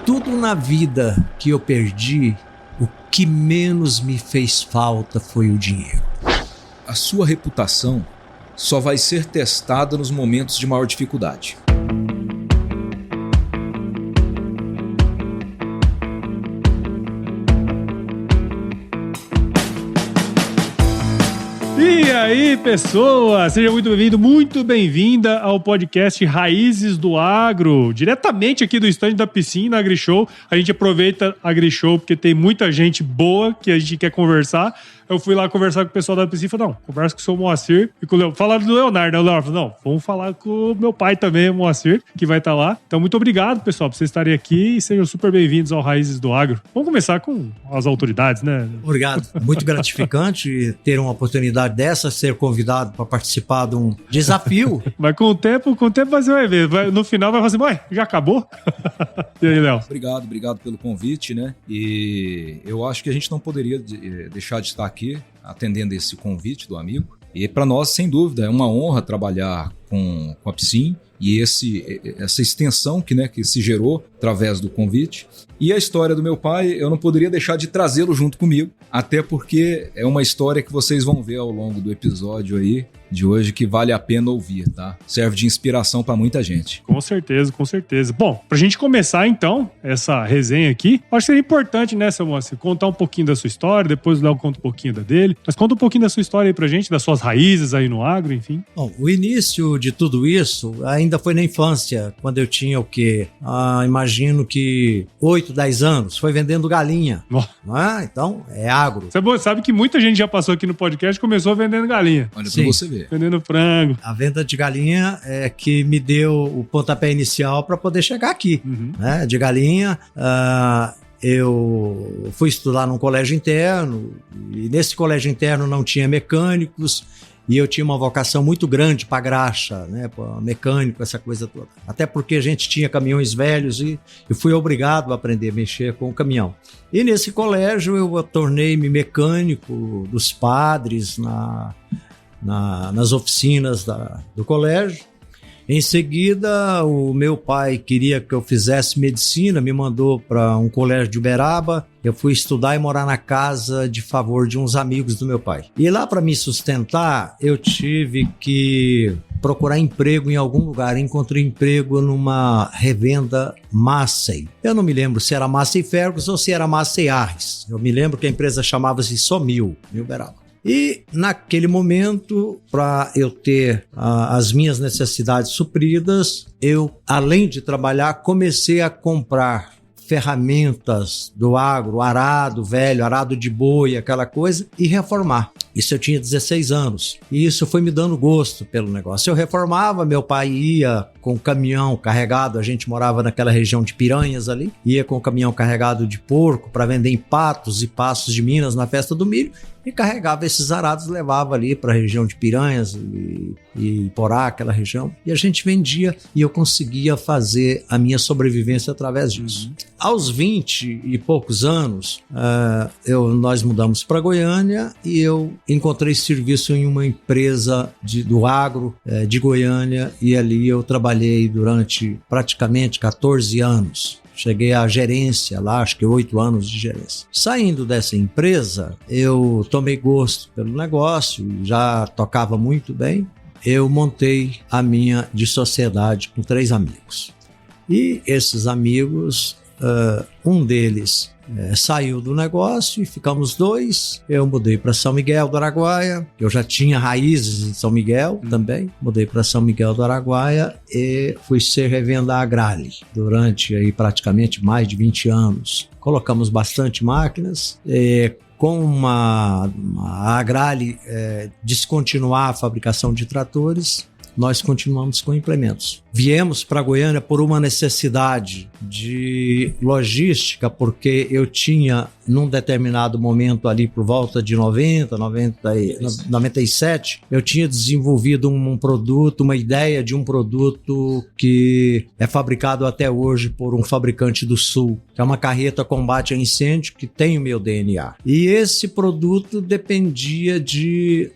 tudo na vida que eu perdi, o que menos me fez falta foi o dinheiro. A sua reputação só vai ser testada nos momentos de maior dificuldade. E aí, pessoas, seja muito bem-vindo, muito bem-vinda ao podcast Raízes do Agro, diretamente aqui do estande da Piscina AgriShow. A gente aproveita a AgriShow porque tem muita gente boa que a gente quer conversar. Eu fui lá conversar com o pessoal da piscina e falei, não, conversa com o seu Moacir e com o Leonardo. Falaram do Leonardo, né? O Leonardo falou, não, vamos falar com o meu pai também, o Moacir, que vai estar lá. Então, muito obrigado, pessoal, por vocês estarem aqui e sejam super bem-vindos ao Raízes do Agro. Vamos começar com as autoridades, né? Obrigado. Muito gratificante ter uma oportunidade dessa, ser convidado para participar de um desafio. Mas com o tempo você vai ver. No final vai falar assim, ué, já acabou? E aí, Léo? Obrigado pelo convite, né? E eu acho que a gente não poderia deixar de estar aqui atendendo esse convite do amigo. E para nós, sem dúvida, é uma honra trabalhar com a Psim e essa extensão que se gerou através do convite. E a história do meu pai, eu não poderia deixar de trazê-lo junto comigo, até porque é uma história que vocês vão ver ao longo do episódio aí de hoje que vale a pena ouvir, tá? Serve de inspiração para muita gente. Com certeza, com certeza. Bom, pra gente começar então essa resenha aqui, acho que seria importante, né, seu Moacir, contar um pouquinho da sua história, depois o Léo conta um pouquinho da dele, mas conta um pouquinho da sua história aí pra gente, das suas raízes aí no agro, enfim. Bom, o início de tudo isso ainda foi na infância, quando eu tinha o quê? Imagino que 8, 10 anos, foi vendendo galinha. Não é? Então, é agro. Você sabe que muita gente já passou aqui no podcast e começou vendendo galinha. Olha pra você ver. Vendendo frango. A venda de galinha é que me deu o pontapé inicial para poder chegar aqui. Né? De galinha, eu fui estudar num colégio interno, e nesse colégio interno não tinha mecânicos, e eu tinha uma vocação muito grande para graxa, né, para mecânico, essa coisa toda. Até porque a gente tinha caminhões velhos e fui obrigado a aprender a mexer com o caminhão. E nesse colégio eu tornei-me mecânico dos padres nas oficinas do colégio. Em seguida, o meu pai queria que eu fizesse medicina, me mandou para um colégio de Uberaba. Eu fui estudar e morar na casa de favor de uns amigos do meu pai. E lá, para me sustentar, eu tive que procurar emprego em algum lugar. Encontrei emprego numa revenda Massey. Eu não me lembro se era Massey Ferguson ou se era Massey Arres. Eu me lembro que a empresa chamava-se Somil, em Uberaba. E naquele momento, para eu ter as minhas necessidades supridas, eu, além de trabalhar, comecei a comprar ferramentas do agro, arado velho, arado de boi, aquela coisa, e reformar. Isso eu tinha 16 anos. E isso foi me dando gosto pelo negócio. Eu reformava, meu pai ia com o caminhão carregado, a gente morava naquela região de Piranhas ali, ia com o caminhão carregado de porco para vender em Patos e Passos de Minas na festa do milho, e carregava esses arados, levava ali para a região de Piranhas e Porá, aquela região, e a gente vendia e eu conseguia fazer a minha sobrevivência através disso. Aos 20 e poucos anos, nós mudamos para Goiânia e eu encontrei serviço em uma empresa do agro de Goiânia, e ali eu trabalhei durante praticamente 14 anos. Cheguei à gerência lá, acho que 8 anos de gerência. Saindo dessa empresa, eu tomei gosto pelo negócio, já tocava muito bem. Eu montei a minha de sociedade com 3 amigos. E esses amigos, um deles saiu do negócio e ficamos 2. Eu mudei para São Miguel do Araguaia. Eu já tinha raízes em São Miguel também. Mudei para São Miguel do Araguaia e fui ser revenda Agrale durante aí praticamente mais de 20 anos. Colocamos bastante máquinas. Com a Agrale descontinuar a fabricação de tratores, nós continuamos com implementos. Viemos para Goiânia por uma necessidade de logística, porque eu tinha, num determinado momento ali, por volta de 97, eu tinha desenvolvido um produto, uma ideia de um produto que é fabricado até hoje por um fabricante do Sul, que é uma carreta combate a incêndio que tem o meu DNA. E esse produto dependia de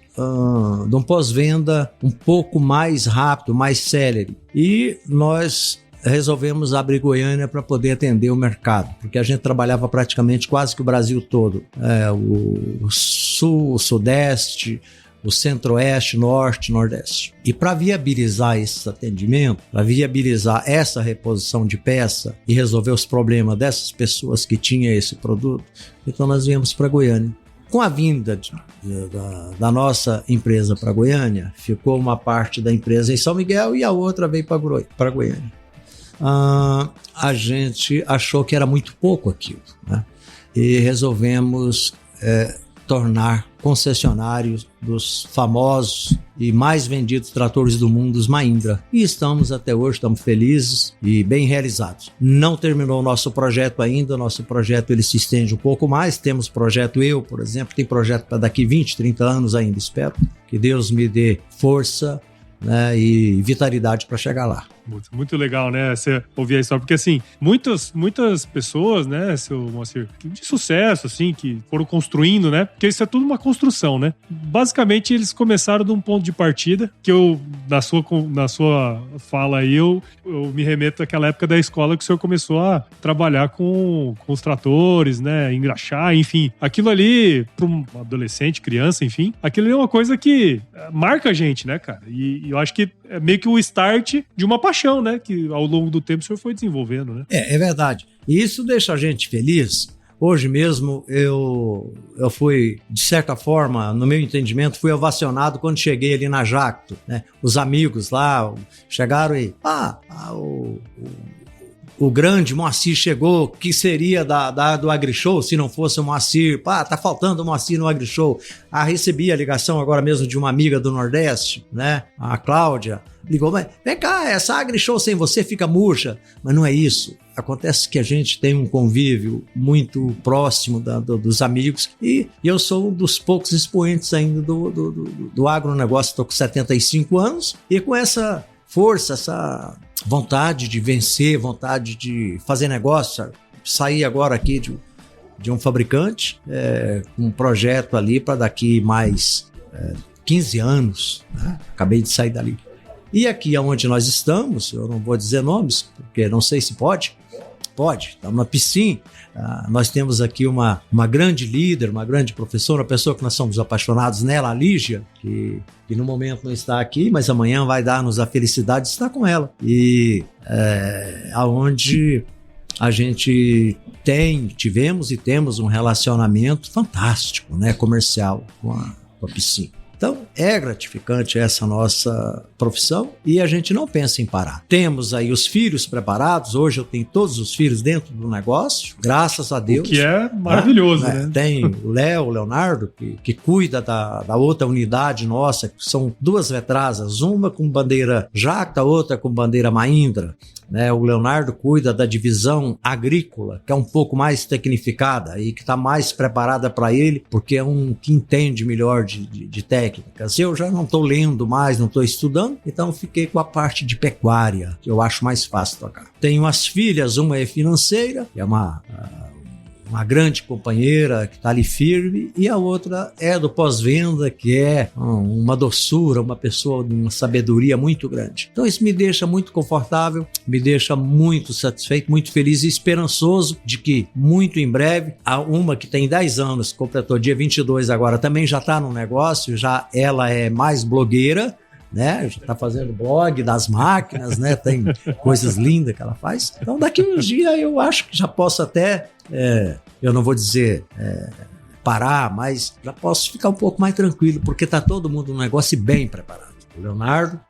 um pós-venda um pouco mais rápido, mais célere. E nós resolvemos abrir Goiânia para poder atender o mercado, porque a gente trabalhava praticamente quase que o Brasil todo, o sul, o sudeste, o centro-oeste, norte, nordeste. E para viabilizar esse atendimento, para viabilizar essa reposição de peça e resolver os problemas dessas pessoas que tinham esse produto, então nós viemos para Goiânia. Com a vinda da nossa empresa para Goiânia, ficou uma parte da empresa em São Miguel e a outra veio para Goiânia. A gente achou que era muito pouco aquilo, né? E resolvemos tornar concessionários dos famosos e mais vendidos tratores do mundo, os Mahindra. E estamos até hoje, estamos felizes e bem realizados. Não terminou o nosso projeto ainda, o nosso projeto ele se estende um pouco mais. Temos projeto, por exemplo, tem projeto para daqui 20, 30 anos ainda, espero que Deus me dê força, né, e vitalidade para chegar lá. Muito legal, né? Você ouvir a história, porque assim, muitas pessoas, né, seu Moacir, de sucesso, assim, que foram construindo, né? Porque isso é tudo uma construção, né? Basicamente, eles começaram de um ponto de partida, que eu, na sua fala aí, eu me remeto àquela época da escola que o senhor começou a trabalhar com os tratores, né? Engraxar, enfim. Aquilo ali, para um adolescente, criança, enfim, aquilo ali é uma coisa que marca a gente, né, cara? E eu acho que é meio que o start de uma paixão, né? Que ao longo do tempo o senhor foi desenvolvendo, né? É verdade. E isso deixa a gente feliz. Hoje mesmo eu fui, de certa forma, no meu entendimento, fui ovacionado quando cheguei ali na Jacto, né? Os amigos lá chegaram e... O grande Moacir chegou, que seria do AgriShow, se não fosse o Moacir. Tá faltando o Moacir no AgriShow. Recebi a ligação agora mesmo de uma amiga do Nordeste, né? A Cláudia. Ligou, mas vem cá, essa AgriShow sem você fica murcha. Mas não é isso. Acontece que a gente tem um convívio muito próximo dos amigos e eu sou um dos poucos expoentes ainda do agronegócio. Estou com 75 anos e com essa força, essa vontade de vencer, vontade de fazer negócio. Saí agora aqui de um fabricante, um projeto ali para daqui mais 15 anos, né? Acabei de sair dali. E aqui onde nós estamos, eu não vou dizer nomes, porque não sei se pode, estamos na piscina. Nós temos aqui uma grande líder, uma grande professora, uma pessoa que nós somos apaixonados nela, a Lígia, que no momento não está aqui, mas amanhã vai dar-nos a felicidade de estar com ela. E aonde a gente tivemos e temos um relacionamento fantástico, né, comercial com a piscina. Então, é gratificante essa nossa profissão e a gente não pensa em parar. Temos aí os filhos preparados. Hoje eu tenho todos os filhos dentro do negócio, graças a Deus. O que é maravilhoso, né? Tem o Leonardo, que cuida da outra unidade nossa, que são duas vetrasas, uma com bandeira Jacta, outra com bandeira Mahindra. Né, o Leonardo cuida da divisão agrícola, que é um pouco mais tecnificada e que está mais preparada para ele, porque é um que entende melhor de técnicas. Eu já não estou lendo mais, não estou estudando, então fiquei com a parte de pecuária, que eu acho mais fácil tocar. Tenho as filhas, uma é financeira, que é uma grande companheira que está ali firme, e a outra é do pós-venda, que é uma doçura, uma pessoa de uma sabedoria muito grande. Então isso me deixa muito confortável, me deixa muito satisfeito, muito feliz e esperançoso de que muito em breve, uma que tem 10 anos, completou dia 22 agora, também já está no negócio, já ela é mais blogueira, né? Já está fazendo blog das máquinas, né? Tem coisas lindas que ela faz. Então daqui uns dias eu acho que já posso até, eu não vou dizer parar, mas já posso ficar um pouco mais tranquilo, porque está todo mundo no negócio bem preparado. O Leonardo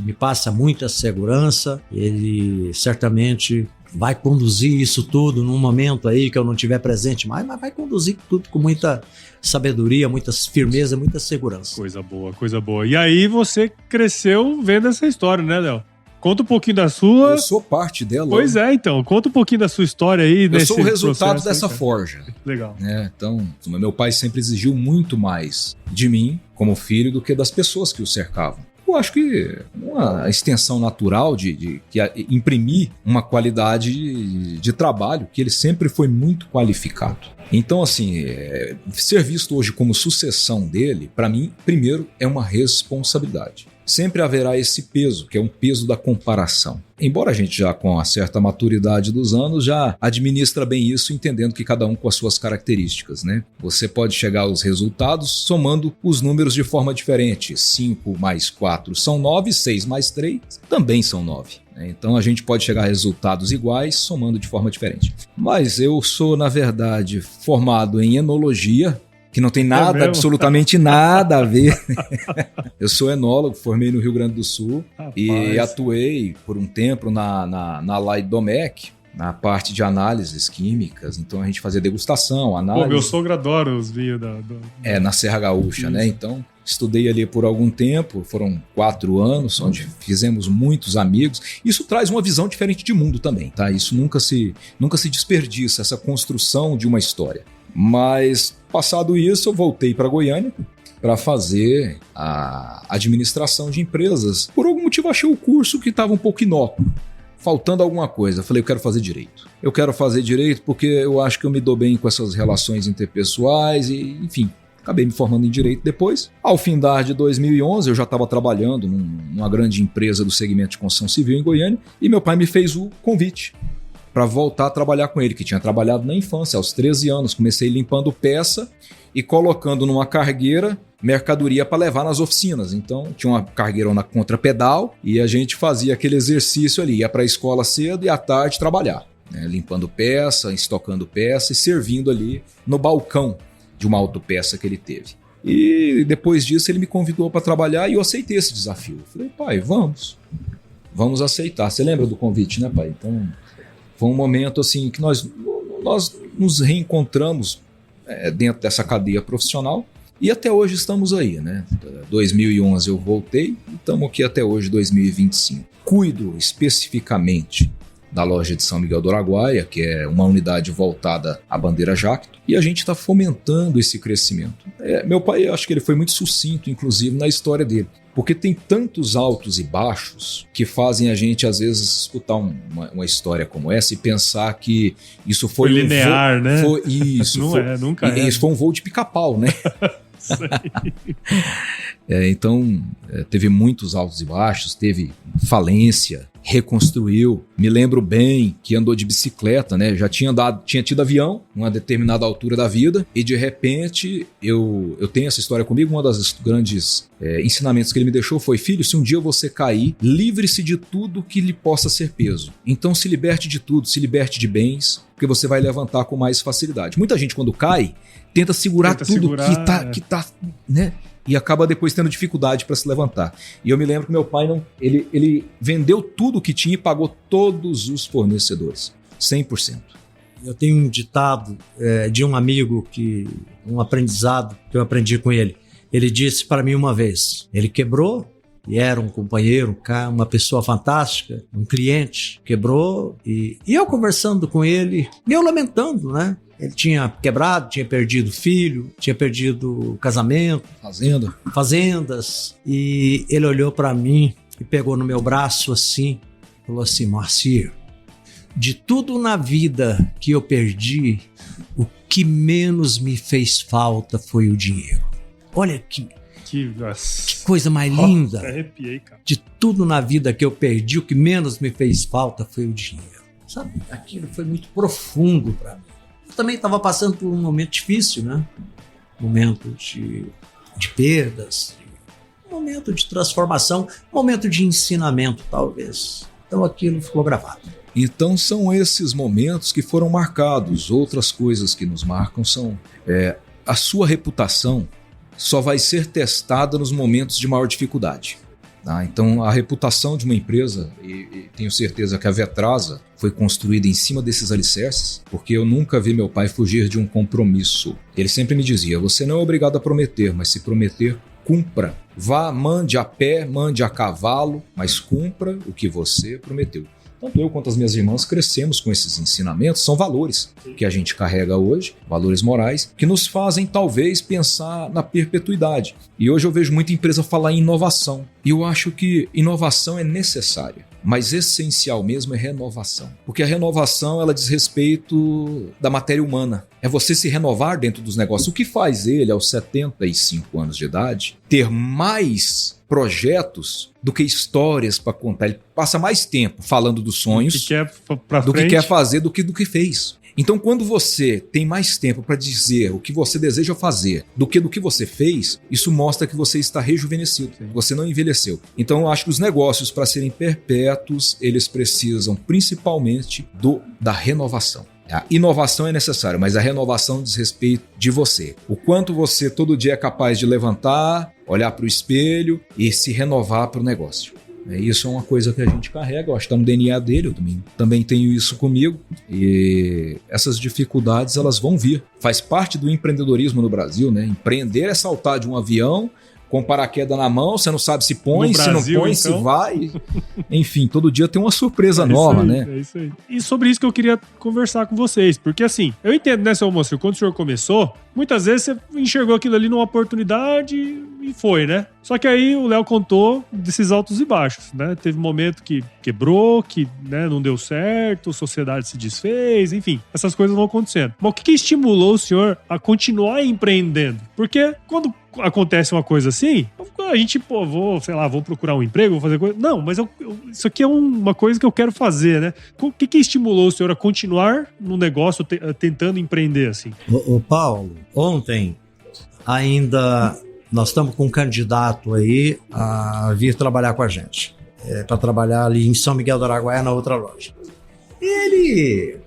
me passa muita segurança, ele certamente vai conduzir isso tudo num momento aí que eu não estiver presente mais, mas vai conduzir tudo com muita sabedoria, muita firmeza, muita segurança. Coisa boa, coisa boa. E aí você cresceu vendo essa história, né, Léo? Conta um pouquinho da sua... Eu sou parte dela. Pois é, então. Conta um pouquinho da sua história aí. Eu sou o resultado dessa forja. Legal. Então, meu pai sempre exigiu muito mais de mim, como filho, do que das pessoas que o cercavam. Eu acho que uma extensão natural de imprimir uma qualidade de trabalho, que ele sempre foi muito qualificado. Então, assim, ser visto hoje como sucessão dele, para mim, primeiro, é uma responsabilidade. sempre haverá esse peso, que é um peso da comparação. Embora a gente já com uma certa maturidade dos anos já administra bem isso, entendendo que cada um com as suas características, né? Você pode chegar aos resultados somando os números de forma diferente. 5 mais 4 são 9, 6 mais 3 também são 9. Então a gente pode chegar a resultados iguais somando de forma diferente. Mas eu sou, na verdade, formado em enologia, que não tem nada, absolutamente nada a ver. Eu sou enólogo, formei no Rio Grande do Sul. Rapaz. E atuei por um tempo na Leidomec, na parte de análises químicas. Então a gente fazia degustação, análise. Pô, meu sogro adora os vinhos na Serra Gaúcha, isso. Né? Então estudei ali por algum tempo, foram 4 anos, onde fizemos muitos amigos. Isso traz uma visão diferente de mundo também, tá? Isso nunca se desperdiça, essa construção de uma história. Mas, passado isso, eu voltei para Goiânia para fazer a administração de empresas. Por algum motivo, achei o curso que estava um pouco inócuo, faltando alguma coisa. Falei, eu quero fazer direito. Eu quero fazer direito porque eu acho que eu me dou bem com essas relações interpessoais e, enfim, acabei me formando em direito depois. Ao findar de 2011, eu já estava trabalhando numa grande empresa do segmento de construção civil em Goiânia e meu pai me fez o convite para voltar a trabalhar com ele, que tinha trabalhado na infância, aos 13 anos. Comecei limpando peça e colocando numa cargueira mercadoria para levar nas oficinas. Então, tinha uma cargueira na contrapedal e a gente fazia aquele exercício ali, ia para a escola cedo e à tarde trabalhar, né? Limpando peça, estocando peça e servindo ali no balcão de uma autopeça que ele teve. E depois disso ele me convidou para trabalhar e eu aceitei esse desafio. Eu falei, pai, vamos aceitar. Você lembra do convite, né, pai? Então, foi um momento assim que nós nos reencontramos dentro dessa cadeia profissional e até hoje estamos aí, né? 2011 eu voltei e estamos aqui até hoje, 2025. Cuido especificamente da loja de São Miguel do Araguaia, que é uma unidade voltada à bandeira Jacto, e a gente está fomentando esse crescimento. Meu pai, eu acho que ele foi muito sucinto, inclusive, na história dele, porque tem tantos altos e baixos que fazem a gente, às vezes, escutar uma história como essa e pensar que isso foi linear, né? Isso. Nunca é. Isso foi um voo de pica-pau, né? Então, teve muitos altos e baixos, teve falência, reconstruiu. Me lembro bem que andou de bicicleta, né? Já tinha tido avião numa determinada altura da vida e de repente eu tenho essa história comigo. Uma das grandes ensinamentos que ele me deixou foi: filho, se um dia você cair, livre-se de tudo que lhe possa ser peso. Então se liberte de tudo, se liberte de bens, porque você vai levantar com mais facilidade. Muita gente, quando cai, tenta segurar tudo que tá, né? E acaba depois tendo dificuldade para se levantar. E eu me lembro que meu pai ele vendeu tudo que tinha e pagou todos os fornecedores, 100%. Eu tenho um ditado de um amigo, um aprendizado que eu aprendi com ele. Ele disse para mim uma vez, ele quebrou, e era um companheiro, uma pessoa fantástica, um cliente, quebrou, e eu conversando com ele, e eu lamentando, né? Ele tinha quebrado, tinha perdido filho, tinha perdido casamento, fazendas. E ele olhou para mim e pegou no meu braço assim, falou assim: Moacir, de tudo na vida que eu perdi, o que menos me fez falta foi o dinheiro. Olha que coisa mais linda. Arrepiei, cara. De tudo na vida que eu perdi, o que menos me fez falta foi o dinheiro. Sabe, aquilo foi muito profundo para mim. Eu também estava passando por um momento difícil, né? Momento de perdas, um momento de transformação, um momento de ensinamento, talvez. Então aquilo ficou gravado. Então são esses momentos que foram marcados. Outras coisas que nos marcam são a sua reputação só vai ser testada nos momentos de maior dificuldade. Tá? Então a reputação de uma empresa, e tenho certeza que a Vetrasa foi construída em cima desses alicerces, porque eu nunca vi meu pai fugir de um compromisso. Ele sempre me dizia: você não é obrigado a prometer, mas se prometer, cumpra. Vá, mande a pé, mande a cavalo, mas cumpra o que você prometeu. Tanto eu quanto as minhas irmãs crescemos com esses ensinamentos. São valores que a gente carrega hoje, valores morais, que nos fazem talvez pensar na perpetuidade. E hoje eu vejo muita empresa falar em inovação. E eu acho que inovação é necessária, mas essencial mesmo é renovação. Porque a renovação, ela diz respeito da matéria humana. É você se renovar dentro dos negócios. O que faz ele, aos 75 anos de idade, ter mais projetos do que histórias para contar. Ele passa mais tempo falando dos sonhos do que quer fazer do que fez. Então, quando você tem mais tempo para dizer o que você deseja fazer do que você fez, isso mostra que você está rejuvenescido, você não envelheceu. Então, eu acho que os negócios, para serem perpétuos, eles precisam principalmente da renovação. A inovação é necessária, mas a renovação diz respeito de você. O quanto você todo dia é capaz de levantar, olhar para o espelho e se renovar para o negócio. Isso é uma coisa que a gente carrega, eu acho que está no DNA dele, eu também tenho isso comigo. E essas dificuldades, elas vão vir. Faz parte do empreendedorismo no Brasil, né? Empreender é saltar de um avião com paraquedas na mão, você não sabe se põe, se não põe, se vai. Enfim, todo dia tem uma surpresa nova, né? É isso aí. E sobre isso que eu queria conversar com vocês, porque assim, eu entendo, né, seu moço, quando o senhor começou, muitas vezes você enxergou aquilo ali numa oportunidade e foi, né? Só que aí o Léo contou desses altos e baixos, né? Teve um momento que quebrou, que, né, não deu certo, a sociedade se desfez, enfim, essas coisas vão acontecendo. Mas o que estimulou o senhor a continuar empreendendo? Porque quando acontece uma coisa assim, a gente, vou procurar um emprego, vou fazer coisa. Não, mas isso aqui é uma coisa que eu quero fazer, né? O que estimulou o senhor a continuar no negócio, tentando empreender assim? O Paulo, ontem ainda nós estamos com um candidato aí a vir trabalhar com a gente. Para trabalhar ali em São Miguel do Araguaia, na outra loja. Ele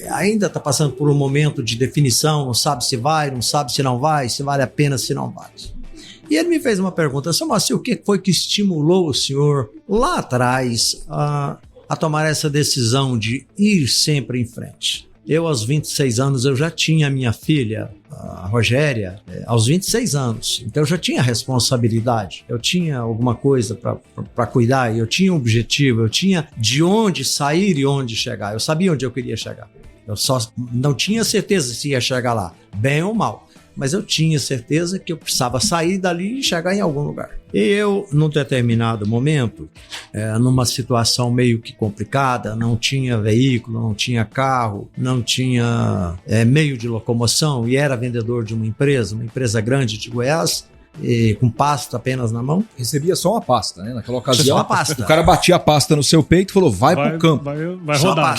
ainda está passando por um momento de definição, não sabe se vai, não sabe se não vai, se vale a pena, se não vale. E ele me fez uma pergunta: Sr. Moacir, o que foi que estimulou o senhor lá atrás a tomar essa decisão de ir sempre em frente? Eu, aos 26 anos, eu já tinha minha filha, a Rogéria, aos 26 anos. Então, eu já tinha responsabilidade. Eu tinha alguma coisa para cuidar. Eu tinha um objetivo. Eu tinha de onde sair e onde chegar. Eu sabia onde eu queria chegar. Eu só não tinha certeza se ia chegar lá, bem ou mal. Mas eu tinha certeza que eu precisava sair dali e chegar em algum lugar. E eu, num determinado momento, numa situação meio que complicada, não tinha veículo, não tinha carro, não tinha meio de locomoção, e era vendedor de uma empresa grande de Goiás, e com pasta apenas na mão. Recebia só uma pasta, né? Naquela ocasião, só uma pasta. O cara batia a pasta no seu peito e falou, vai pro campo. Vai rodar,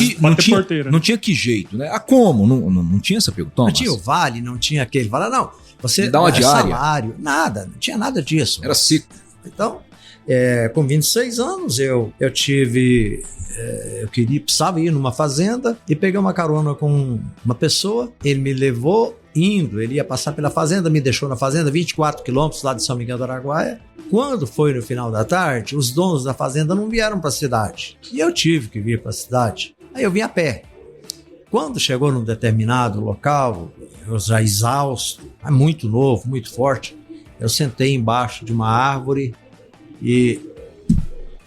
não tinha que jeito, né? Como? Não tinha essa pergunta? Não tinha o vale, não tinha aquele. Fala, não, você dá uma diária. Salário, nada, não tinha nada disso. Era ciclo. Então, com 26 anos, eu precisava ir numa fazenda e peguei uma carona com uma pessoa, ele me levou ele ia passar pela fazenda, me deixou na fazenda, 24 quilômetros lá de São Miguel do Araguaia. Quando foi no final da tarde, os donos da fazenda não vieram para a cidade. E eu tive que vir para a cidade. Aí eu vim a pé. Quando chegou num determinado local, eu já exausto, muito novo, muito forte, eu sentei embaixo de uma árvore e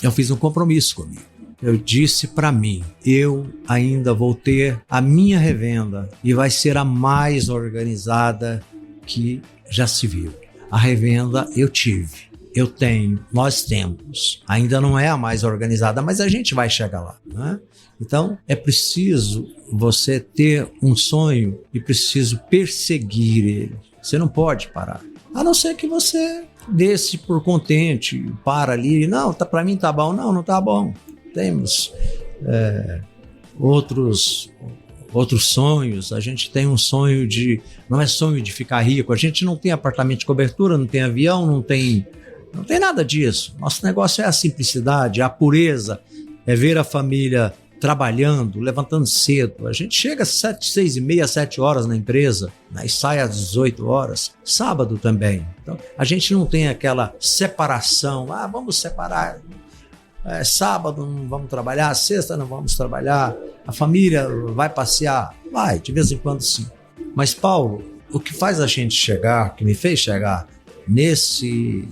eu fiz um compromisso comigo. Eu disse para mim, eu ainda vou ter a minha revenda e vai ser a mais organizada que já se viu. A revenda eu tive, eu tenho, nós temos. Ainda não é a mais organizada, mas a gente vai chegar lá, né? Então, é preciso você ter um sonho e preciso perseguir ele. Você não pode parar. A não ser que você desse por contente, para ali, não, para mim tá bom, não tá bom. Temos outros sonhos. A gente tem um sonho não é sonho de ficar rico, a gente não tem apartamento de cobertura, não tem avião, não tem nada disso. Nosso negócio é a simplicidade, a pureza, é ver a família trabalhando, levantando cedo. A gente chega às 6h30, 7 horas na empresa, né, e sai às 18 horas, sábado também. Então, a gente não tem aquela separação, vamos separar. Sábado não vamos trabalhar, sexta não vamos trabalhar, a família vai passear, vai, de vez em quando sim. Mas Paulo, o que faz a gente chegar, que me fez chegar nesse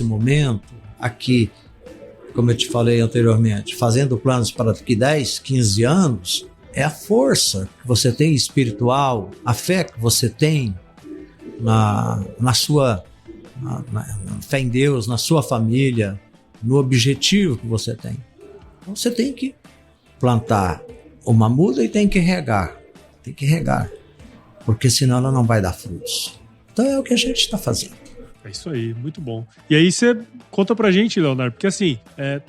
momento aqui, como eu te falei anteriormente, fazendo planos para daqui 10, 15 anos, é a força que você tem espiritual, a fé que você tem na sua fé em Deus, na sua família, no objetivo que você tem. Então você tem que plantar uma muda e tem que regar. Tem que regar, porque senão ela não vai dar frutos. Então é o que a gente está fazendo. É isso aí, muito bom. E aí você conta pra gente, Leonardo, porque assim,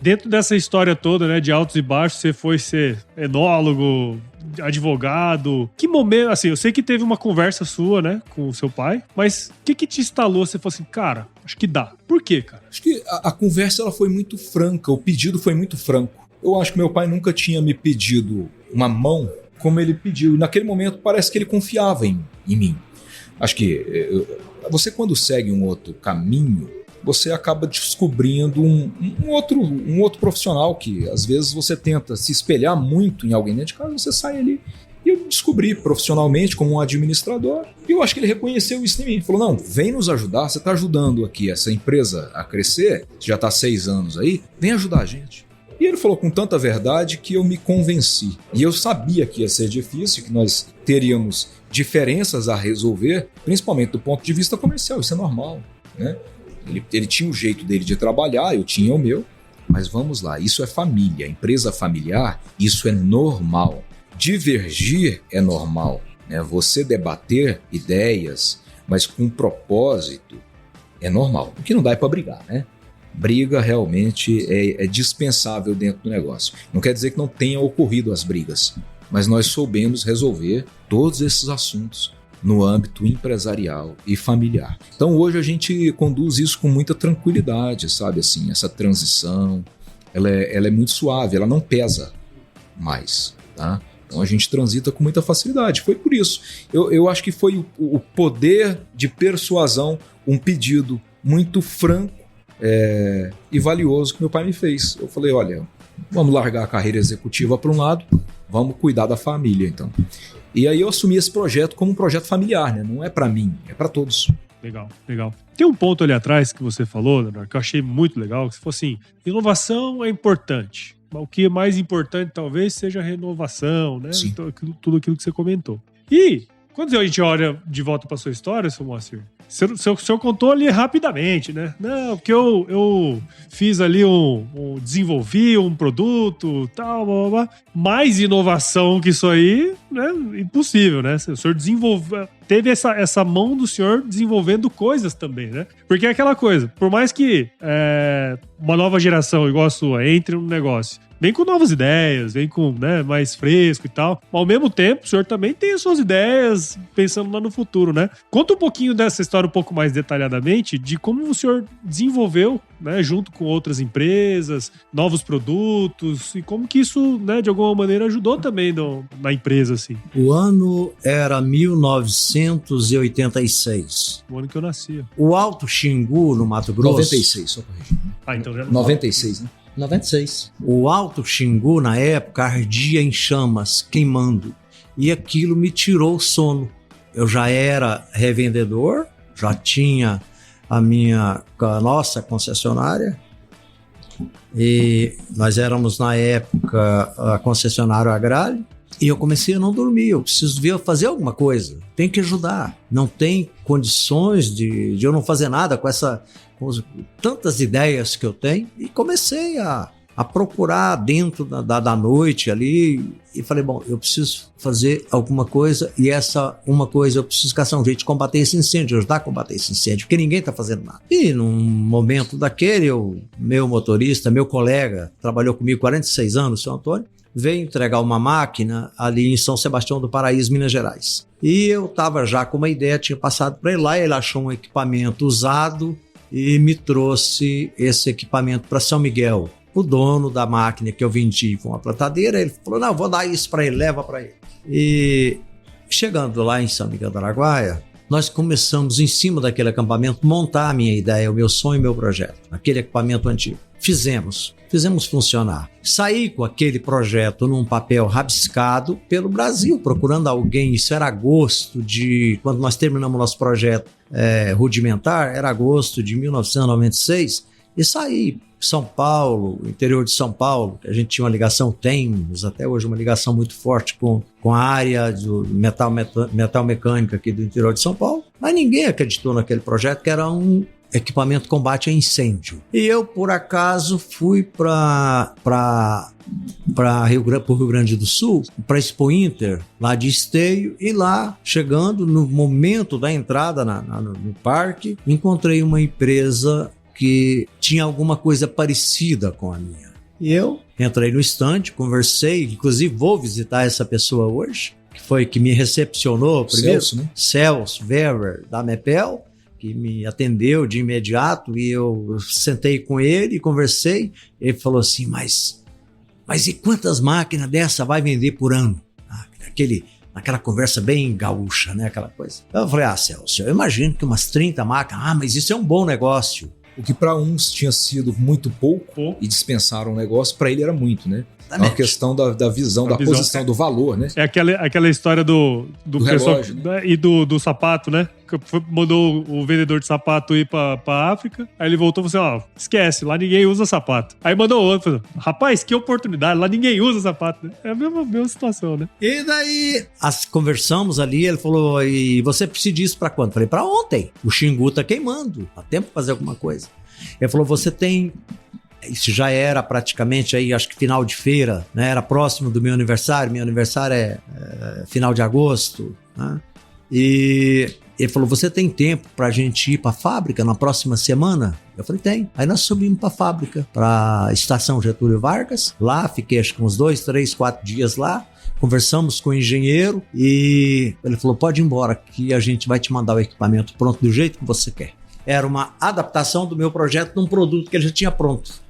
dentro dessa história toda, né, de altos e baixos, você foi ser enólogo, advogado. Que momento, assim, eu sei que teve uma conversa sua, né, com o seu pai, mas o que te instalou? Você falou assim, cara, acho que dá. Por quê, cara? Acho que a conversa ela foi muito franca, o pedido foi muito franco. Eu acho que meu pai nunca tinha me pedido uma mão como ele pediu. E naquele momento parece que ele confiava em mim. Acho que você, quando segue um outro caminho, você acaba descobrindo um outro profissional que às vezes você tenta se espelhar muito em alguém dentro de casa, você sai ali. E eu descobri profissionalmente como um administrador, e eu acho que ele reconheceu isso em mim. Ele falou, não, vem nos ajudar, você está ajudando aqui essa empresa a crescer, já está 6 anos aí, vem ajudar a gente. E ele falou com tanta verdade que eu me convenci. E eu sabia que ia ser difícil, que nós teríamos diferenças a resolver, principalmente do ponto de vista comercial, isso é normal, né? Ele tinha o jeito dele de trabalhar, eu tinha o meu, mas vamos lá, isso é família, empresa familiar, isso é normal. Divergir é normal, né? Você debater ideias, mas com propósito, é normal. O que não dá é para brigar, né? Briga realmente é dispensável dentro do negócio. Não quer dizer que não tenha ocorrido as brigas, mas nós soubemos resolver todos esses assuntos no âmbito empresarial e familiar. Então hoje a gente conduz isso com muita tranquilidade, sabe assim, essa transição, ela é muito suave, ela não pesa mais, tá? Então a gente transita com muita facilidade. Foi por isso. Eu acho que foi o poder de persuasão, um pedido muito franco e valioso que meu pai me fez. Eu falei, olha, vamos largar a carreira executiva para um lado, vamos cuidar da família, então. E aí eu assumi esse projeto como um projeto familiar, né? Não é para mim, é para todos. Legal, legal. Tem um ponto ali atrás que você falou, Leonardo, que eu achei muito legal, que você falou assim, inovação é importante, mas o que é mais importante talvez seja a renovação, né? Então, tudo aquilo que você comentou. E quando a gente olha de volta para sua história, seu Moacir, o senhor contou ali rapidamente, né? Não, porque eu fiz ali desenvolvi um produto, tal, blá, blá, blá. Mais inovação que isso aí, né? Impossível, né? O senhor teve essa mão do senhor desenvolvendo coisas também, né? Porque é aquela coisa, por mais que uma nova geração igual a sua entre no negócio, vem com novas ideias, vem com, né, mais fresco e tal. Mas ao mesmo tempo, o senhor também tem as suas ideias pensando lá no futuro, né? Conta um pouquinho dessa história um pouco mais detalhadamente de como o senhor desenvolveu, né, junto com outras empresas, novos produtos e como que isso, né, de alguma maneira ajudou também na empresa, assim. O ano era 1986. O ano que eu nascia. O Alto Xingu, no Mato Grosso... 96, só corrigindo. Então já 96, né? 96. O Alto Xingu, na época, ardia em chamas, queimando. E aquilo me tirou o sono. Eu já era revendedor, já tinha a nossa concessionária. E nós éramos, na época, a concessionária agrária. E eu comecei a não dormir. Eu preciso fazer alguma coisa. Tem que ajudar. Não tem condições de eu não fazer nada com tantas ideias que eu tenho, e comecei a procurar dentro da noite ali, e falei, bom, eu preciso fazer alguma coisa, e essa uma coisa eu preciso caçar um jeito de combater esse incêndio, ajudar a combater esse incêndio, porque ninguém está fazendo nada. E num momento daquele, meu motorista, meu colega, trabalhou comigo 46 anos, o seu Antônio, veio entregar uma máquina ali em São Sebastião do Paraíso, Minas Gerais. E eu estava já com uma ideia, tinha passado para ele lá, ele achou um equipamento usado, e me trouxe esse equipamento para São Miguel. O dono da máquina que eu vendi com a plantadeira, ele falou, não, vou dar isso para ele, leva para ele. E chegando lá em São Miguel do Araguaia, nós começamos em cima daquele acampamento montar a minha ideia, o meu sonho e o meu projeto, aquele equipamento antigo. Fizemos funcionar. Saí com aquele projeto num papel rabiscado pelo Brasil, procurando alguém. Isso era agosto quando nós terminamos nosso projeto rudimentar, era agosto de 1996, e saí São Paulo, interior de São Paulo, que a gente tinha uma ligação, temos até hoje uma ligação muito forte com a área do metal mecânico aqui do interior de São Paulo, mas ninguém acreditou naquele projeto, que era um equipamento de combate a incêndio. E eu, por acaso, fui para o Rio Grande do Sul, para a Expo Inter, lá de Esteio, e lá, chegando no momento da entrada no parque, encontrei uma empresa que tinha alguma coisa parecida com a minha. E eu entrei no estande, conversei, inclusive vou visitar essa pessoa hoje, que foi que me recepcionou primeiro, Celso, né? Celso Weber, da Mepel, que me atendeu de imediato, e eu sentei com ele e conversei. Ele falou assim, mas e quantas máquinas dessa vai vender por ano? Aquela conversa bem gaúcha, né? Aquela coisa. Eu falei, Celso, eu imagino que umas 30 máquinas, mas isso é um bom negócio. O que para uns tinha sido muito pouco e dispensaram o negócio, para ele era muito, né? É uma questão da visão, da posição, do valor, né? É aquela história do pessoal, relógio, né? E do sapato, né? Que mandou o vendedor de sapato ir pra África, aí ele voltou e falou assim, esquece, lá ninguém usa sapato. Aí mandou outro, falou, rapaz, que oportunidade, lá ninguém usa sapato. É a mesma situação, né? E daí, conversamos ali, ele falou, e você precisa disso pra quando? Eu falei, pra ontem. O Xingu tá queimando, dá tempo pra fazer alguma coisa. Ele falou, você tem... Isso já era praticamente aí, acho que final de feira, né? Era próximo do meu aniversário é final de agosto, né? E ele falou, você tem tempo pra gente ir pra fábrica na próxima semana? Eu falei, tem. Aí nós subimos pra fábrica, pra Estação Getúlio Vargas. Lá, fiquei acho que uns 2, 3, 4 dias lá. Conversamos com o engenheiro e ele falou, pode ir embora que a gente vai te mandar o equipamento pronto do jeito que você quer. Era uma adaptação do meu projeto num produto que ele já tinha pronto.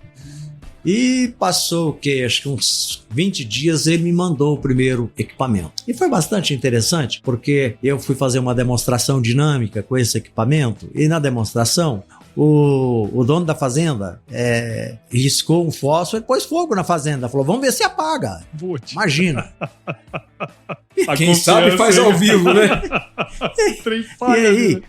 E passou, acho que uns 20 dias, ele me mandou o primeiro equipamento. E foi bastante interessante, porque eu fui fazer uma demonstração dinâmica com esse equipamento, e na demonstração, o dono da fazenda riscou um fósforo e pôs fogo na fazenda. Falou, vamos ver se apaga. Imagina. Quem sabe faz ao vivo, né? E aí...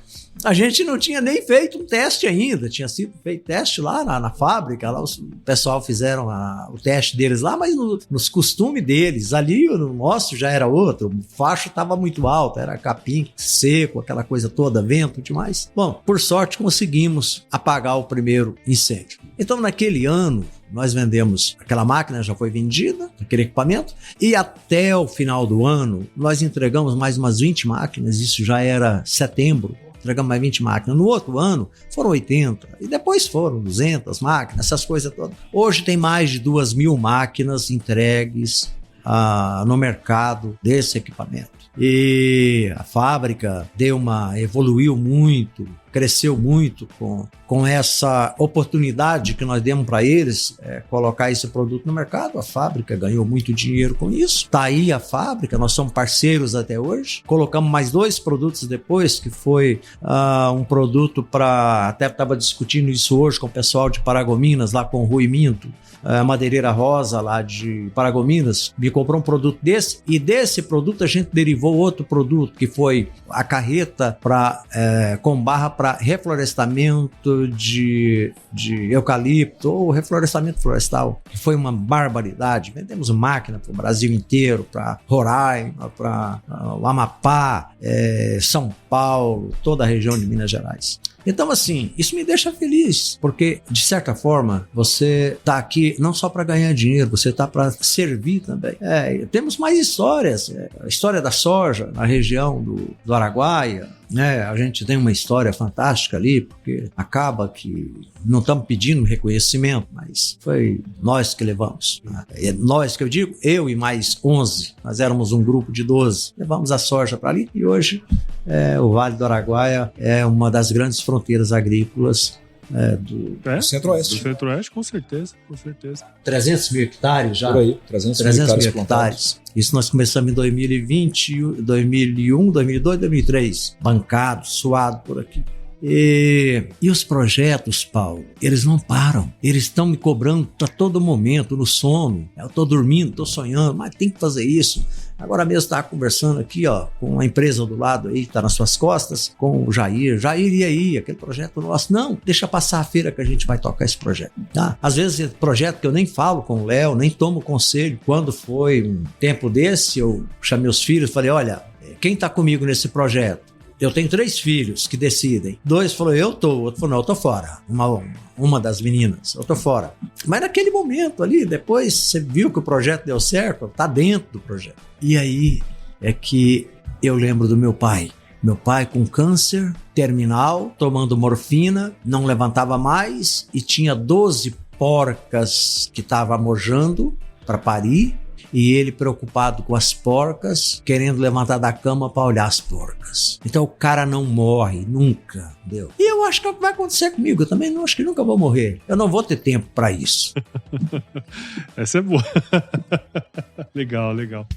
A gente não tinha nem feito um teste ainda, tinha sido feito teste lá na fábrica, lá o pessoal fizeram o teste deles lá, mas nos costumes deles, ali o nosso já era outro, o facho estava muito alto, era capim seco, aquela coisa toda, vento demais. Bom, por sorte conseguimos apagar o primeiro incêndio. Então naquele ano, nós vendemos, aquela máquina já foi vendida, aquele equipamento, e até o final do ano, nós entregamos mais umas 20 máquinas, isso já era setembro, entregamos mais 20 máquinas. No outro ano, foram 80. E depois foram 200 máquinas, essas coisas todas. Hoje tem mais de 2.000 máquinas entregues no mercado desse equipamento. E a fábrica evoluiu muito, cresceu muito com essa oportunidade que nós demos para eles, colocar esse produto no mercado. A fábrica ganhou muito dinheiro com isso. Está aí a fábrica, nós somos parceiros até hoje. Colocamos mais 2 produtos depois, que foi um produto para... Até estava discutindo isso hoje com o pessoal de Paragominas, lá com o Rui Minto, Madeireira Rosa lá de Paragominas, me comprou um produto desse, e desse produto a gente derivou outro produto, que foi a carreta com barra para reflorestamento de eucalipto ou reflorestamento florestal, que foi uma barbaridade. Vendemos máquina para o Brasil inteiro, para Roraima, para o Amapá, São Paulo, toda a região de Minas Gerais. Então, assim, isso me deixa feliz, porque, de certa forma, você está aqui não só para ganhar dinheiro, você está para servir também. Temos mais histórias. A história da soja na região do Araguaia, né? A gente tem uma história fantástica ali, porque acaba que não estamos pedindo reconhecimento, mas foi nós que levamos. É nós que eu digo, eu e mais 11, nós éramos um grupo de 12, levamos a soja para ali, e hoje o Vale do Araguaia é uma das grandes fronteiras agrícolas do Centro-Oeste. Do Centro-Oeste, com certeza, com certeza. 300 mil hectares já. Por aí, 300 mil hectares. Isso nós começamos em 2020, 2001, 2002, 2003. Bancado, suado por aqui. E os projetos, Paulo, eles não param. Eles estão me cobrando a todo momento, no sono. Eu estou dormindo, estou sonhando, mas tem que fazer isso. Agora mesmo estava conversando aqui, com a empresa do lado aí, que está nas suas costas, com o Jair. Jair, e aí? Aquele projeto nosso? Não, deixa passar a feira que a gente vai tocar esse projeto. Tá? Às vezes, projeto que eu nem falo com o Léo, nem tomo conselho. Quando foi um tempo desse, eu chamei os filhos e falei, olha, quem está comigo nesse projeto? eu tenho 3 filhos que decidem. 2 falou, eu tô. O outro falou, não, eu tô fora. Uma das meninas, eu tô fora. Mas naquele momento ali, depois você viu que o projeto deu certo, tá dentro do projeto. E aí é que eu lembro do meu pai. Meu pai com câncer terminal, tomando morfina, não levantava mais e tinha 12 porcas que estavam mojando para parir. E ele preocupado com as porcas, querendo levantar da cama para olhar as porcas. Então o cara não morre, nunca, entendeu? E eu acho que vai acontecer comigo, eu também não acho que nunca vou morrer. Eu não vou ter tempo para isso. Essa é boa. Legal, legal.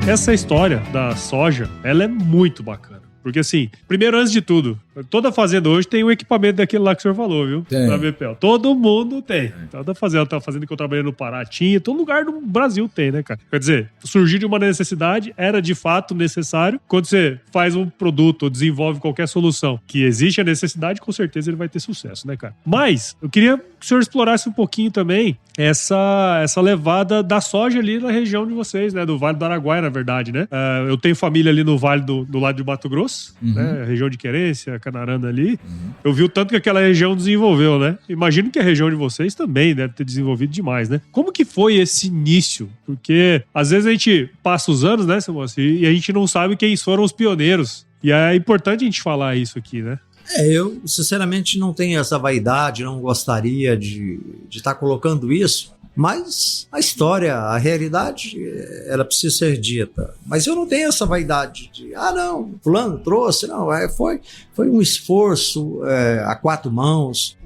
Essa história da soja, ela é muito bacana. Porque assim, primeiro, antes de tudo, toda fazenda hoje tem um equipamento daquele lá que o senhor falou, viu? Tem. Da BPL. Todo mundo tem. Toda fazenda que eu trabalhei no Pará tinha, todo lugar do Brasil tem, né, cara? Quer dizer, surgiu de uma necessidade, era de fato necessário. Quando você faz um produto ou desenvolve qualquer solução que existe a necessidade, com certeza ele vai ter sucesso, né, cara? Mas, eu queria que o senhor explorasse um pouquinho também essa levada da soja ali na região de vocês, né? Do Vale do Araguaia, na verdade, né? Eu tenho família ali no Vale do lado de Mato Grosso, né? Região de Querência, Canarana ali. Eu vi o tanto que aquela região desenvolveu, né? Imagino que a região de vocês também deve ter desenvolvido demais, né? Como que foi esse início? Porque às vezes a gente passa os anos, né, seu Moacir, e a gente não sabe quem foram os pioneiros. E é importante a gente falar isso aqui, né? Eu, sinceramente, não tenho essa vaidade, não gostaria de estar colocando isso, mas a história, a realidade, ela precisa ser dita. Mas eu não tenho essa vaidade de, não, fulano trouxe, não, foi um esforço a 4 mãos.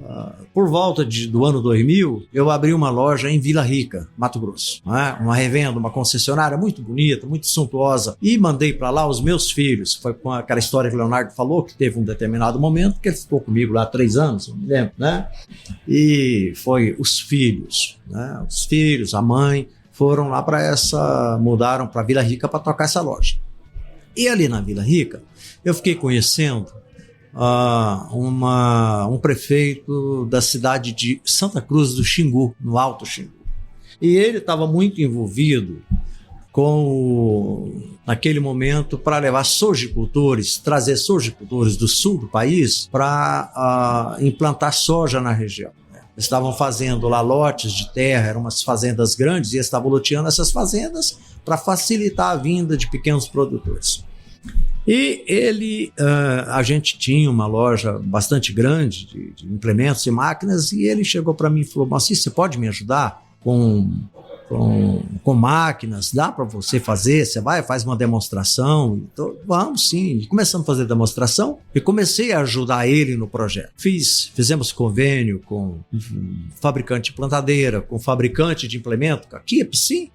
Por volta do ano 2000, eu abri uma loja em Vila Rica, Mato Grosso, né? Uma revenda, uma concessionária muito bonita, muito suntuosa, e mandei para lá os meus filhos. Foi com aquela história que o Leonardo falou, que teve um determinado momento que ele ficou comigo lá 3 anos, não me lembro, né? E foi os filhos, né? Os filhos, a mãe, foram lá mudaram para Vila Rica para tocar essa loja. E ali na Vila Rica, eu fiquei conhecendo um prefeito da cidade de Santa Cruz do Xingu, no Alto Xingu. E ele estava muito envolvido naquele momento, para levar sojicultores, trazer sojicultores do sul do país para implantar soja na região. Estavam fazendo lá lotes de terra, eram umas fazendas grandes, e estavam loteando essas fazendas para facilitar a vinda de pequenos produtores. E a gente tinha uma loja bastante grande de implementos e máquinas, e ele chegou para mim e falou, Moacir, você pode me ajudar com máquinas? Dá para você fazer? Você faz uma demonstração? Então, vamos sim. E começamos a fazer demonstração e comecei a ajudar ele no projeto. Fizemos convênio com fabricante de plantadeira, com fabricante de implemento. Aqui é Psim,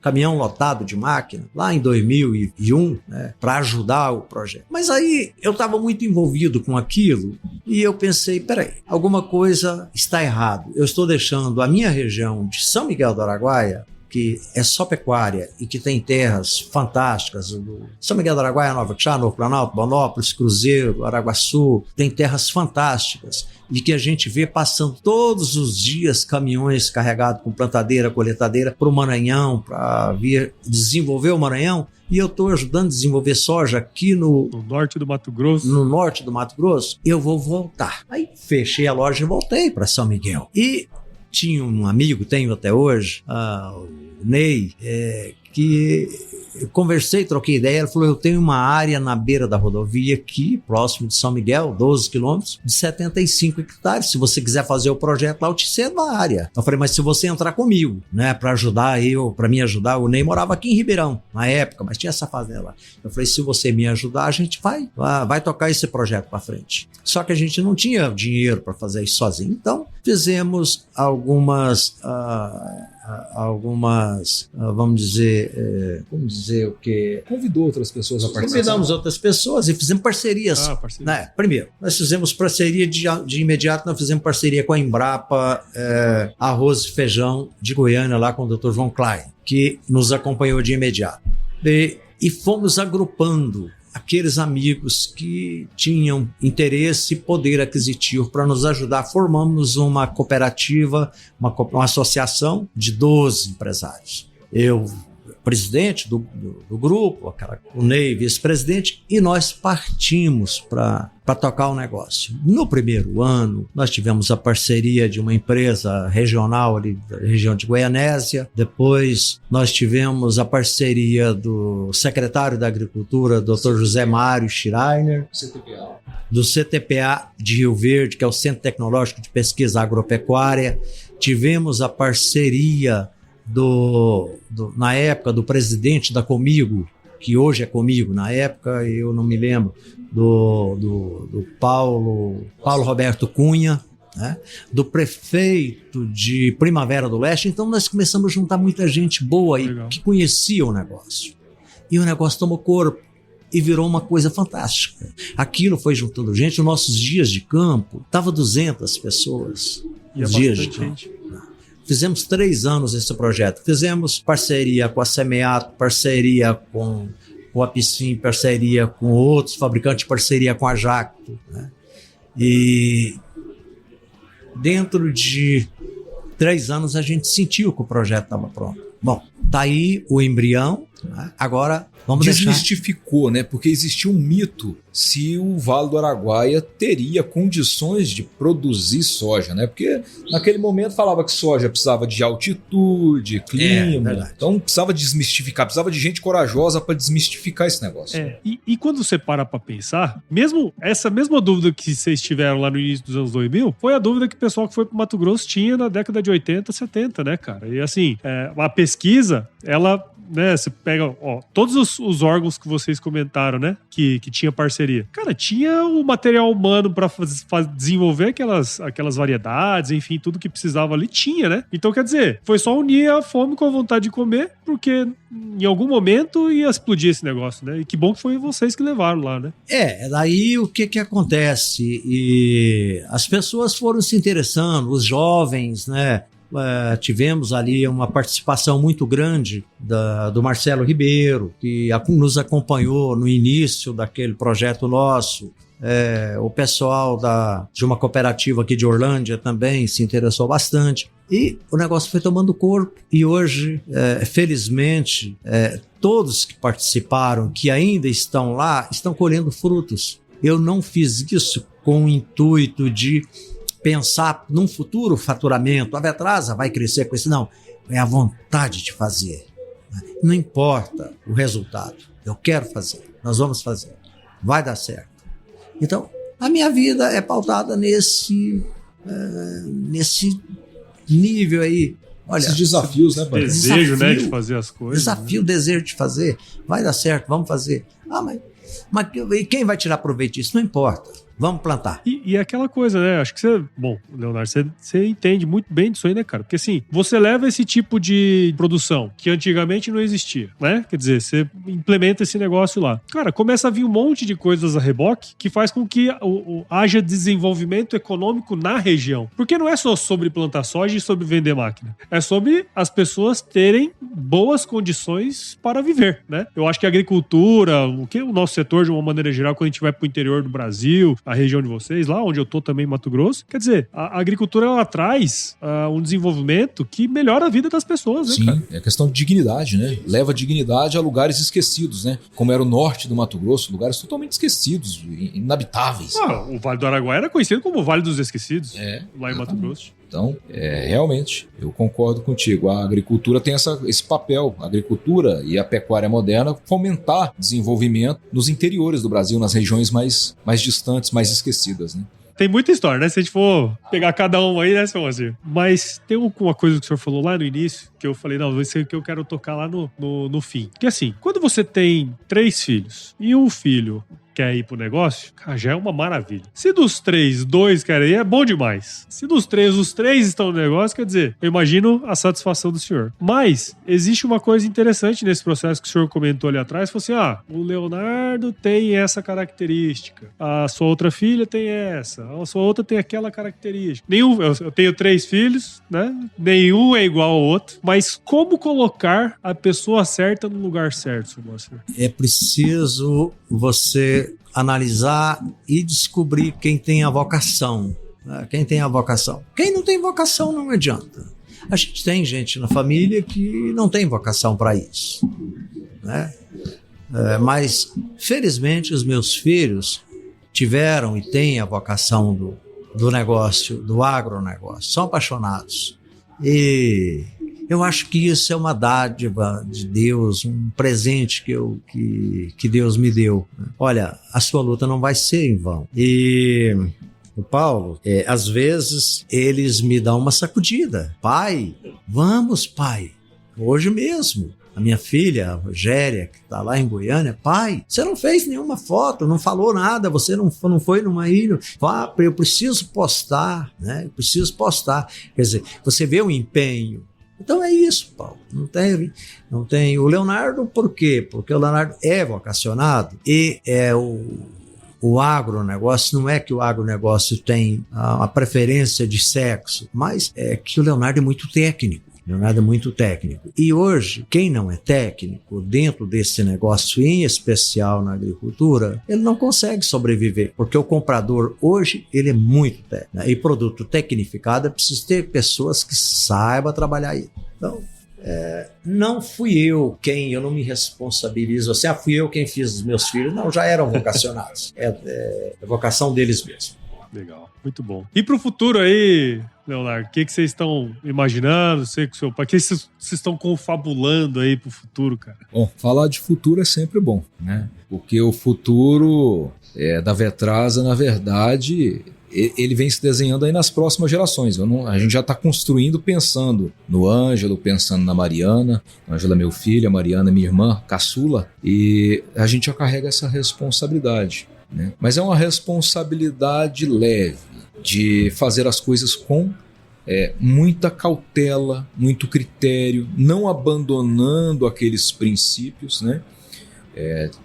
caminhão lotado de máquina, lá em 2001, né, para ajudar o projeto. Mas aí eu estava muito envolvido com aquilo e eu pensei, peraí, alguma coisa está errado. Eu estou deixando a minha região de São Miguel do Araguaia, que é só pecuária e que tem terras fantásticas, São Miguel do Araguaia, Nova Quixá, Novo Planalto, Bonópolis, Cruzeiro, Araguaçu, tem terras fantásticas e que a gente vê passando todos os dias caminhões carregados com plantadeira, coletadeira para o Maranhão, para vir desenvolver o Maranhão. E eu estou ajudando a desenvolver soja aqui no norte do Mato Grosso. No norte do Mato Grosso. Eu vou voltar. Aí fechei a loja e voltei para São Miguel. E tinha um amigo, tenho até hoje, o Ney, que eu conversei, troquei ideia. Ele falou, eu tenho uma área na beira da rodovia aqui, próximo de São Miguel, 12 quilômetros, de 75 hectares. Se você quiser fazer o projeto lá, eu te cedo a área. Eu falei, mas se você entrar comigo, né, para me ajudar, o Ney morava aqui em Ribeirão, na época, mas tinha essa fazenda lá. Eu falei, se você me ajudar, a gente vai tocar esse projeto para frente. Só que a gente não tinha dinheiro para fazer isso sozinho. Então, fizemos algumas, vamos dizer o quê? Convidou outras pessoas a participar. Convidamos outras pessoas e fizemos parcerias. Né? Primeiro, nós fizemos parceria de imediato, nós fizemos parceria com a Embrapa Arroz e Feijão de Goiânia, lá com o Dr. João Klein, que nos acompanhou de imediato. E fomos agrupando aqueles amigos que tinham interesse e poder aquisitivo para nos ajudar. Formamos uma cooperativa, uma associação de 12 empresários. Eu, presidente do grupo, o Ney, vice-presidente, e nós partimos para tocar o negócio. No primeiro ano, nós tivemos a parceria de uma empresa regional ali da região de Goianésia. Depois, nós tivemos a parceria do secretário da Agricultura, Dr. José Mário Schreiner, do CTPA de Rio Verde, que é o Centro Tecnológico de Pesquisa Agropecuária. Tivemos a parceria na época, do presidente da Comigo, que hoje é Comigo, na época eu não me lembro, do Paulo Roberto Cunha, né? Do prefeito de Primavera do Leste. Então nós começamos a juntar muita gente boa aí, que conhecia o negócio. E o negócio tomou corpo e virou uma coisa fantástica. Aquilo foi juntando gente. Nos nossos dias de campo, estava 200 pessoas. Os dias de campo. Fizemos 3 anos esse projeto. Fizemos parceria com a Semeato, parceria com a Piscin, parceria com outros fabricantes, parceria com a Jacto, né? E dentro de 3 anos a gente sentiu que o projeto estava pronto. Bom, tá aí o embrião, né? Agora vamos desmistificou, né? Porque existia um mito se o Vale do Araguaia teria condições de produzir soja, né? Porque naquele momento falava que soja precisava de altitude, clima, então precisava desmistificar, precisava de gente corajosa para desmistificar esse negócio. E quando você para pensar, mesmo essa mesma dúvida que vocês tiveram lá no início dos anos 2000, foi a dúvida que o pessoal que foi pro Mato Grosso tinha na década de 80, 70, né, cara? E assim, a pesquisa, ela, né, você pega, todos os órgãos que vocês comentaram, né, que tinha parceria. Cara, tinha o material humano para desenvolver aquelas variedades, enfim, tudo que precisava ali tinha, né? Então, quer dizer, foi só unir a fome com a vontade de comer, porque em algum momento ia explodir esse negócio, né? E que bom que foi vocês que levaram lá, né? Daí o que acontece? E as pessoas foram se interessando, os jovens, né? Tivemos ali uma participação muito grande do Marcelo Ribeiro, que nos acompanhou no início daquele projeto nosso. O pessoal de uma cooperativa aqui de Orlândia também se interessou bastante. E o negócio foi tomando corpo. E hoje, felizmente, todos que participaram, que ainda estão lá, estão colhendo frutos. Eu não fiz isso com o intuito de pensar num futuro faturamento. A Vetrasa vai crescer com isso. Não, é a vontade de fazer. Não importa o resultado. Eu quero fazer. Nós vamos fazer. Vai dar certo. Então, a minha vida é pautada nesse nível aí. Olha, esses desafios, né, pai? Desejo, né, de fazer as coisas. Desafio, desejo de fazer. Vai dar certo, vamos fazer. Mas e quem vai tirar proveito disso? Não importa. Vamos plantar. E aquela coisa, né? Acho que você... Bom, Leonardo, você entende muito bem disso aí, né, cara? Porque assim, você leva esse tipo de produção que antigamente não existia, né? Quer dizer, você implementa esse negócio lá. Cara, começa a vir um monte de coisas a reboque que faz com que haja desenvolvimento econômico na região. Porque não é só sobre plantar soja e sobre vender máquina. É sobre as pessoas terem boas condições para viver, né? Eu acho que a agricultura, o nosso setor, de uma maneira geral, quando a gente vai pro interior do Brasil, a região de vocês, lá onde eu tô também, Mato Grosso. Quer dizer, a agricultura, ela traz um desenvolvimento que melhora a vida das pessoas, né, Sim, cara? É questão de dignidade, né? Leva dignidade a lugares esquecidos, né? Como era o norte do Mato Grosso, lugares totalmente esquecidos, inabitáveis. O Vale do Araguaia era conhecido como o Vale dos Esquecidos, lá em Mato Grosso. Então, realmente, eu concordo contigo. A agricultura tem esse papel, a agricultura e a pecuária moderna, fomentar desenvolvimento nos interiores do Brasil, nas regiões mais distantes, mais esquecidas, né? Tem muita história, né? Se a gente for pegar cada um aí, né, seu Moacir? Mas tem uma coisa que o senhor falou lá no início, que eu falei, não, isso é que eu quero tocar lá no fim. Que assim, quando você tem 3 filhos e um filho quer ir pro negócio, cara, já é uma maravilha. Se dos 3, 2 querem ir, é bom demais. Se dos 3, os 3 estão no negócio, quer dizer, eu imagino a satisfação do senhor. Mas existe uma coisa interessante nesse processo que o senhor comentou ali atrás, falou assim, o Leonardo tem essa característica, a sua outra filha tem essa, a sua outra tem aquela característica. Eu tenho 3 filhos, né? Nenhum é igual ao outro, mas como colocar a pessoa certa no lugar certo, senhor Moacir? É preciso você analisar e descobrir quem tem a vocação. Né? Quem tem a vocação. Quem não tem vocação não adianta. A gente tem gente na família que não tem vocação para isso. Né? Mas, felizmente, os meus filhos tiveram e têm a vocação do negócio, do agronegócio. São apaixonados. E eu acho que isso é uma dádiva de Deus, um presente que Deus me deu. Olha, a sua luta não vai ser em vão. E o Paulo, às vezes, eles me dão uma sacudida. Pai, vamos, pai. Hoje mesmo. A minha filha, a Rogéria, que está lá em Goiânia, pai, você não fez nenhuma foto, não falou nada, você não foi numa ilha. Eu preciso postar, né? Eu preciso postar. Quer dizer, você vê o empenho. Então é isso, Paulo. Não tem. O Leonardo, por quê? Porque o Leonardo é vocacionado e o agronegócio, não é que o agronegócio tem a preferência de sexo, mas é que o Leonardo é muito técnico. Leonardo é muito técnico. E hoje, quem não é técnico dentro desse negócio, em especial na agricultura, ele não consegue sobreviver, porque o comprador hoje, ele é muito técnico. Né? E produto tecnificado, é preciso ter pessoas que saibam trabalhar isso. Então, não fui eu não me responsabilizo assim, fui eu quem fiz os meus filhos. Não, já eram vocacionados. É vocação deles mesmos. Legal, muito bom. E pro futuro aí, Leonardo, o que vocês estão imaginando? Sei que o seu pai, o que vocês estão confabulando aí pro futuro, cara? Bom, falar de futuro é sempre bom, né? Porque o futuro da Vetrasa, na verdade, ele vem se desenhando aí nas próximas gerações. A gente já está construindo pensando no Ângelo, pensando na Mariana. A Ângela é meu filho, a Mariana é minha irmã, caçula. E a gente já carrega essa responsabilidade. Né? Mas é uma responsabilidade leve de fazer as coisas com muita cautela, muito critério, não abandonando aqueles princípios, né?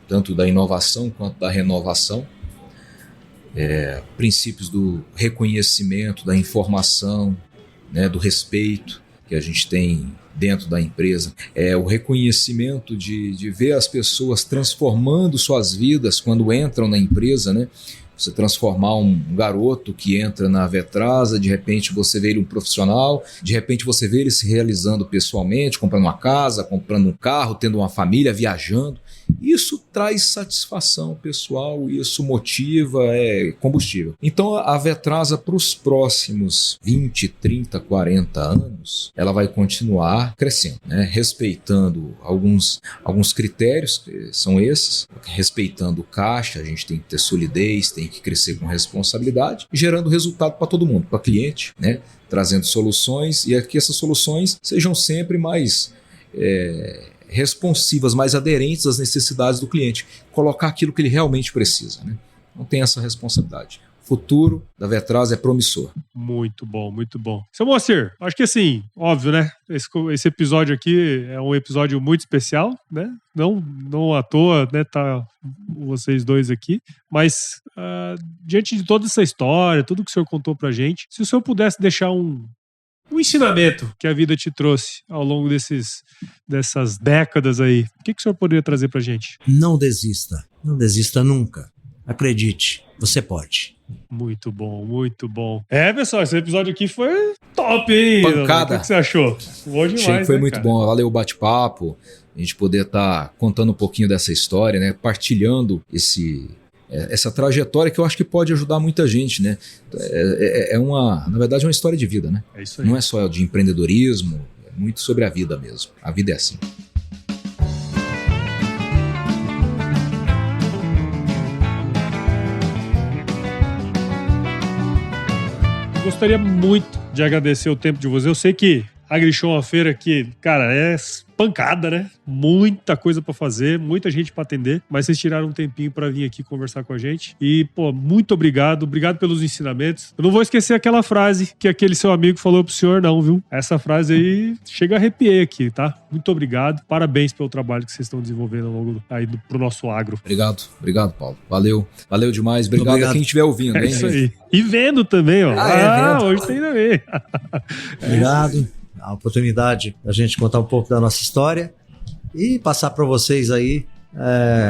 Tanto da inovação quanto da renovação, princípios do reconhecimento, da informação, né? Do respeito que a gente tem dentro da empresa, o reconhecimento de ver as pessoas transformando suas vidas quando entram na empresa, né? Você transformar um garoto que entra na Vetrasa, de repente você vê ele um profissional, de repente você vê ele se realizando pessoalmente, comprando uma casa, comprando um carro, tendo uma família, viajando. Isso traz satisfação pessoal, isso motiva, é combustível. Então a Vetrasa para os próximos 20, 30, 40 anos, ela vai continuar crescendo, né? Respeitando alguns critérios, que são esses, respeitando o caixa, a gente tem que ter solidez, tem que crescer com responsabilidade, gerando resultado para todo mundo, para cliente, né? Trazendo soluções e que essas soluções sejam sempre mais responsivas, mais aderentes às necessidades do cliente, colocar aquilo que ele realmente precisa, né? Não tem essa responsabilidade. O futuro da Vetrasa é promissor. Muito bom, muito bom. Seu Moacir, acho que assim, óbvio, né? Esse episódio aqui é um episódio muito especial, né? Não à toa, né? Tá vocês dois aqui, mas diante de toda essa história, tudo que o senhor contou pra gente, se o senhor pudesse deixar um ensinamento que a vida te trouxe ao longo dessas décadas aí, o que o senhor poderia trazer pra gente? Não desista nunca. Acredite, você pode. Muito bom, muito bom. Pessoal, esse episódio aqui foi top, hein? Pancada. O que você achou? Bom demais, achei que foi, né, muito cara? bom. Valeu o bate-papo, a gente poder estar contando um pouquinho dessa história, né? Partilhando essa trajetória que eu acho que pode ajudar muita gente, né? Na verdade, é uma história de vida, né? É isso aí. Não é só de empreendedorismo, é muito sobre a vida mesmo. A vida é assim. Gostaria muito de agradecer o tempo de vocês. Eu sei que a AgriShow é uma feira que, cara, é pancada, né? Muita coisa pra fazer, muita gente pra atender, mas vocês tiraram um tempinho pra vir aqui conversar com a gente. E, pô, muito obrigado pelos ensinamentos. Eu não vou esquecer aquela frase que aquele seu amigo falou pro senhor, não, viu? Essa frase aí chega a arrepiar aqui, tá? Muito obrigado. Parabéns pelo trabalho que vocês estão desenvolvendo ao longo aí pro nosso agro. Obrigado, Paulo. Valeu demais. Obrigado a quem estiver ouvindo, hein? É isso aí. E vendo também, ó. Hoje tem também. Obrigado. A oportunidade da gente contar um pouco da nossa história e passar para vocês aí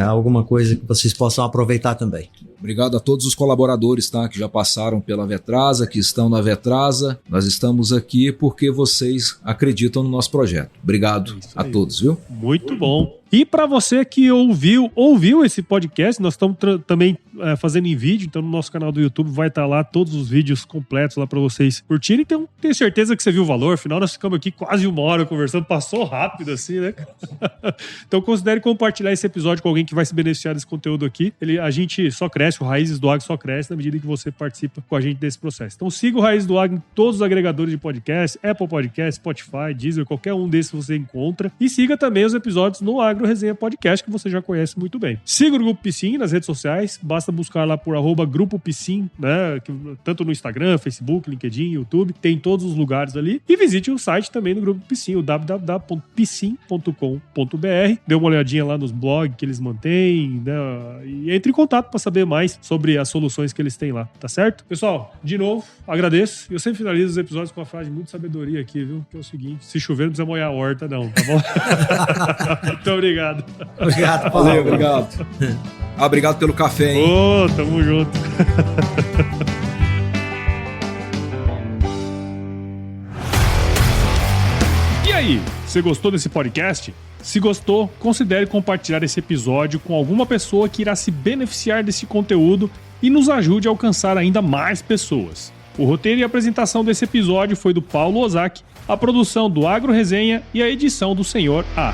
alguma coisa que vocês possam aproveitar também. Obrigado a todos os colaboradores, tá, que já passaram pela Vetrasa, que estão na Vetrasa. Nós estamos aqui porque vocês acreditam no nosso projeto. Obrigado a todos, viu? Muito bom. E para você que ouviu esse podcast, nós estamos também fazendo em vídeo, então no nosso canal do YouTube vai estar lá todos os vídeos completos lá para vocês curtirem. Então tenho certeza que você viu o valor, afinal nós ficamos aqui quase 1 hora conversando, passou rápido assim, né? Então considere compartilhar esse episódio com alguém que vai se beneficiar desse conteúdo aqui. A gente só cresce, o Raízes do Agro só cresce na medida que você participa com a gente desse processo. Então siga o Raízes do Agro em todos os agregadores de podcast, Apple Podcast, Spotify, Deezer, qualquer um desses você encontra. E siga também os episódios no Agro Resenha Podcast, que você já conhece muito bem. Siga o Grupo Piscin nas redes sociais, basta buscar lá por @Grupo Piscin, né? Tanto no Instagram, Facebook, LinkedIn, YouTube, tem em todos os lugares ali. E visite o site também do Grupo Piscin, o www.piscin.com.br. Dê uma olhadinha lá nos blogs que eles mantêm, né? E entre em contato para saber mais sobre as soluções que eles têm lá, tá certo? Pessoal, de novo, agradeço. Eu sempre finalizo os episódios com uma frase de muita sabedoria aqui, viu? Que é o seguinte: se chover, não precisa molhar a horta, não, tá bom? Muito obrigado. Obrigado, Paulo. Valeu, obrigado. Obrigado pelo café, hein? Tamo junto. E aí, você gostou desse podcast? Se gostou, considere compartilhar esse episódio com alguma pessoa que irá se beneficiar desse conteúdo e nos ajude a alcançar ainda mais pessoas. O roteiro e a apresentação desse episódio foi do Paulo Ozaki, a produção do Agro Resenha e a edição do Senhor A.